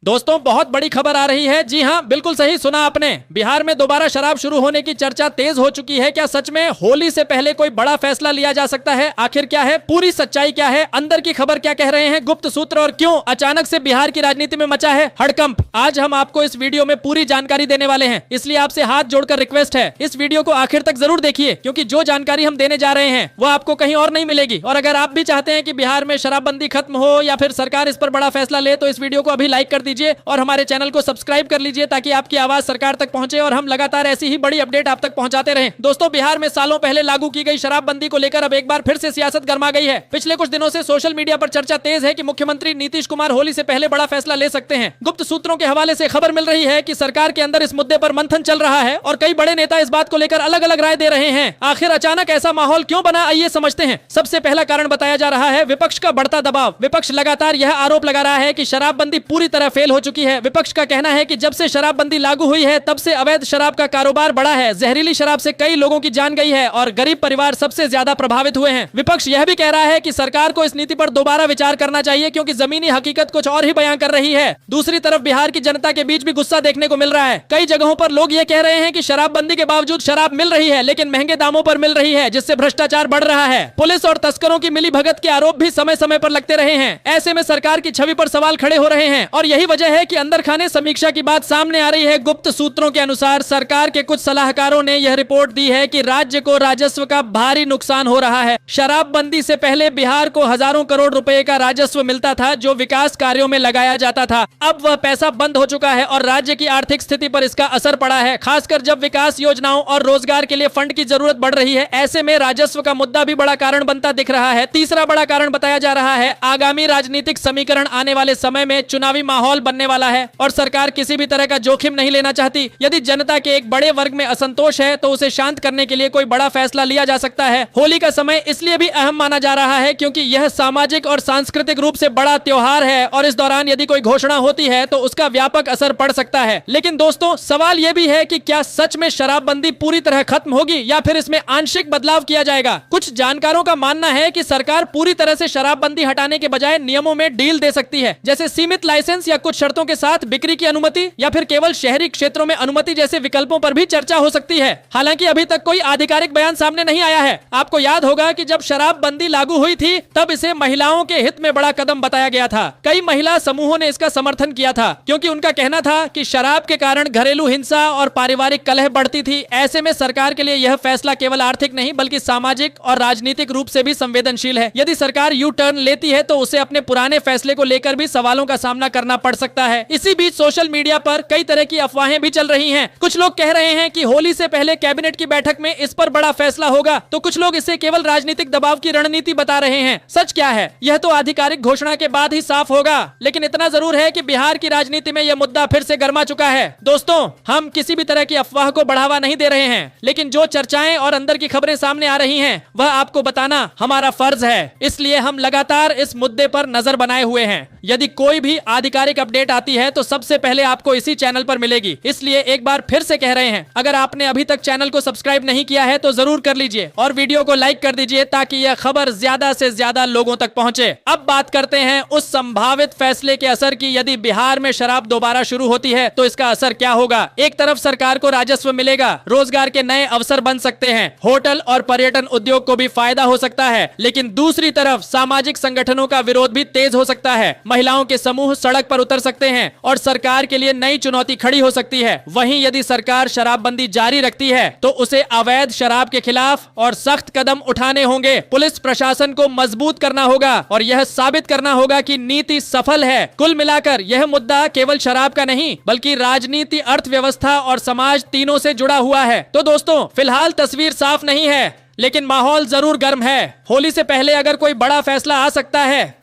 दोस्तों बहुत बड़ी खबर आ रही है। जी हाँ, बिल्कुल सही सुना आपने। बिहार में दोबारा शराब शुरू होने की चर्चा तेज हो चुकी है। क्या सच में होली से पहले कोई बड़ा फैसला लिया जा सकता है? आखिर क्या है पूरी सच्चाई, क्या है अंदर की खबर, क्या कह रहे हैं गुप्त सूत्र और क्यों अचानक से बिहार की राजनीति में मचा है हड़कंप? आज हम आपको इस वीडियो में पूरी जानकारी देने वाले हैं, इसलिए आपसे हाथ जोड़कर रिक्वेस्ट है इस वीडियो को आखिर तक जरूर देखिए, क्योंकि जो जानकारी हम देने जा रहे हैं वो आपको कहीं और नहीं मिलेगी। और अगर आप भी चाहते हैं कि बिहार में शराबबंदी खत्म हो या फिर सरकार इस पर बड़ा फैसला ले, तो इस वीडियो को अभी लाइक कर दीजिए और हमारे चैनल को सब्सक्राइब कर लीजिए, ताकि आपकी आवाज सरकार तक पहुंचे और हम लगातार ऐसी ही बड़ी अपडेट आप तक पहुंचाते रहें। दोस्तों, बिहार में सालों पहले लागू की गई शराबबंदी को लेकर अब एक बार फिर से सियासत गर्मा गई है। पिछले कुछ दिनों से सोशल मीडिया पर चर्चा तेज है कि मुख्यमंत्री नीतीश कुमार होली से पहले बड़ा फैसला ले सकते हैं। गुप्त सूत्रों के हवाले से खबर मिल रही है कि सरकार के अंदर इस मुद्दे पर मंथन चल रहा है और कई बड़े नेता इस बात को लेकर अलग अलग राय दे रहे हैं। आखिर अचानक ऐसा माहौल क्यों बना, आइए समझते हैं। सबसे पहला कारण बताया जा रहा है विपक्ष का बढ़ता दबाव। विपक्ष लगातार यह आरोप लगा रहा है कि शराबबंदी पूरी तरह फेल हो चुकी है। विपक्ष का कहना है कि जब से शराबबंदी लागू हुई है तब से अवैध शराब का कारोबार बढ़ा है, जहरीली शराब से कई लोगों की जान गई है और गरीब परिवार सबसे ज्यादा प्रभावित हुए हैं। विपक्ष यह भी कह रहा है कि सरकार को इस नीति पर दोबारा विचार करना चाहिए, क्योंकि जमीनी हकीकत कुछ और ही बयां कर रही है। दूसरी तरफ बिहार की जनता के बीच भी गुस्सा देखने को मिल रहा है। कई जगहों पर लोग ये कह रहे हैं कि शराबबंदी के बावजूद शराब मिल रही है, लेकिन महंगे दामों पर मिल रही है, जिससे भ्रष्टाचार बढ़ रहा है। पुलिस और तस्करों की मिलीभगत के आरोप भी समय समय पर लगते रहे हैं। ऐसे में सरकार की छवि पर सवाल खड़े हो रहे हैं और यही वजह है कि अंदर खाने समीक्षा की बात सामने आ रही है। गुप्त सूत्रों के अनुसार सरकार के कुछ सलाहकारों ने यह रिपोर्ट दी है कि राज्य को राजस्व का भारी नुकसान हो रहा है। शराबबंदी से पहले बिहार को हजारों करोड़ रुपए का राजस्व मिलता था, जो विकास कार्यों में लगाया जाता था। अब वह पैसा बंद हो चुका है और राज्य की आर्थिक स्थिति पर इसका असर पड़ा है, खासकर जब विकास योजनाओं और रोजगार के लिए फंड की जरूरत बढ़ रही है। ऐसे में राजस्व का मुद्दा भी बड़ा कारण बनता दिख रहा है। तीसरा बड़ा कारण बताया जा रहा है आगामी राजनीतिक समीकरण। आने वाले समय में चुनावी माहौल बनने वाला है और सरकार किसी भी तरह का जोखिम नहीं लेना चाहती। यदि जनता के एक बड़े वर्ग में असंतोष है तो उसे शांत करने के लिए कोई बड़ा फैसला लिया जा सकता है। होली का समय इसलिए भी अहम माना जा रहा है क्योंकि यह सामाजिक और सांस्कृतिक रूप से बड़ा त्योहार है और इस दौरान यदि कोई घोषणा होती है तो उसका व्यापक असर पड़ सकता है। लेकिन दोस्तों, सवाल यह भी है कि क्या सच में शराबबंदी पूरी तरह खत्म होगी या फिर इसमें आंशिक बदलाव किया जाएगा? कुछ जानकारों का मानना है कि सरकार पूरी तरह से शराबबंदी हटाने के बजाय नियमों में डील दे सकती है, जैसे सीमित लाइसेंस या कुछ शर्तों के साथ बिक्री की अनुमति या फिर केवल शहरी क्षेत्रों में अनुमति जैसे विकल्पों पर भी चर्चा हो सकती है। हालांकि अभी तक कोई आधिकारिक बयान सामने नहीं आया है। आपको याद होगा कि जब शराबबंदी लागू हुई थी तब इसे महिलाओं के हित में बड़ा कदम बताया गया था। कई महिला समूहों ने इसका समर्थन किया था, क्योंकि उनका कहना था कि शराब के कारण घरेलू हिंसा और पारिवारिक कलह बढ़ती थी। ऐसे में सरकार के लिए यह फैसला केवल आर्थिक नहीं बल्कि सामाजिक और राजनीतिक रूप से भी संवेदनशील है। यदि सरकार यू टर्न लेती है तो उसे अपने पुराने फैसले को लेकर भी सवालों का सामना करना पड़ सकता है। इसी बीच सोशल मीडिया पर कई तरह की अफवाहें भी चल रही हैं। कुछ लोग कह रहे हैं कि होली से पहले कैबिनेट की बैठक में इस पर बड़ा फैसला होगा, तो कुछ लोग इसे केवल राजनीतिक दबाव की रणनीति बता रहे हैं। सच क्या है यह तो आधिकारिक घोषणा के बाद ही साफ होगा, लेकिन इतना जरूर है कि बिहार की राजनीति में यह मुद्दा फिर से गर्मा चुका है। दोस्तों, हम किसी भी तरह की अफवाह को बढ़ावा नहीं दे रहे हैं, लेकिन जो चर्चाएं और अंदर की खबरें सामने आ रही हैं वह आपको बताना हमारा फर्ज है। इसलिए हम लगातार इस मुद्दे पर नजर बनाए हुए हैं। यदि कोई भी आधिकारिक अपडेट आती है तो सबसे पहले आपको इसी चैनल पर मिलेगी। इसलिए एक बार फिर से कह रहे हैं, अगर आपने अभी तक चैनल को सब्सक्राइब नहीं किया है तो जरूर कर लीजिए और वीडियो को लाइक कर दीजिए, ताकि यह खबर ज्यादा से ज्यादा लोगों तक पहुंचे। अब बात करते हैं उस संभावित फैसले के असर की। यदि बिहार में शराब दोबारा शुरू होती है तो इसका असर क्या होगा? एक तरफ सरकार को राजस्व मिलेगा, रोजगार के नए अवसर बन सकते हैं, होटल और पर्यटन उद्योग को भी फायदा हो सकता है। लेकिन दूसरी तरफ सामाजिक संगठनों का विरोध भी तेज हो सकता है। महिलाओं के समूह सड़क पर उतर सकते हैं और सरकार के लिए नई चुनौती खड़ी हो सकती है। वहीं यदि सरकार शराबबंदी जारी रखती है तो उसे अवैध शराब के खिलाफ और सख्त कदम उठाने होंगे। पुलिस प्रशासन को मजबूत करना होगा और यह साबित करना होगा कि नीति सफल है। कुल मिलाकर यह मुद्दा केवल शराब का नहीं बल्कि राजनीति, अर्थव्यवस्था और समाज तीनों से जुड़ा हुआ है। तो दोस्तों, फिलहाल तस्वीर साफ नहीं है, लेकिन माहौल जरूर गर्म है। होली से पहले अगर कोई बड़ा फैसला आ सकता है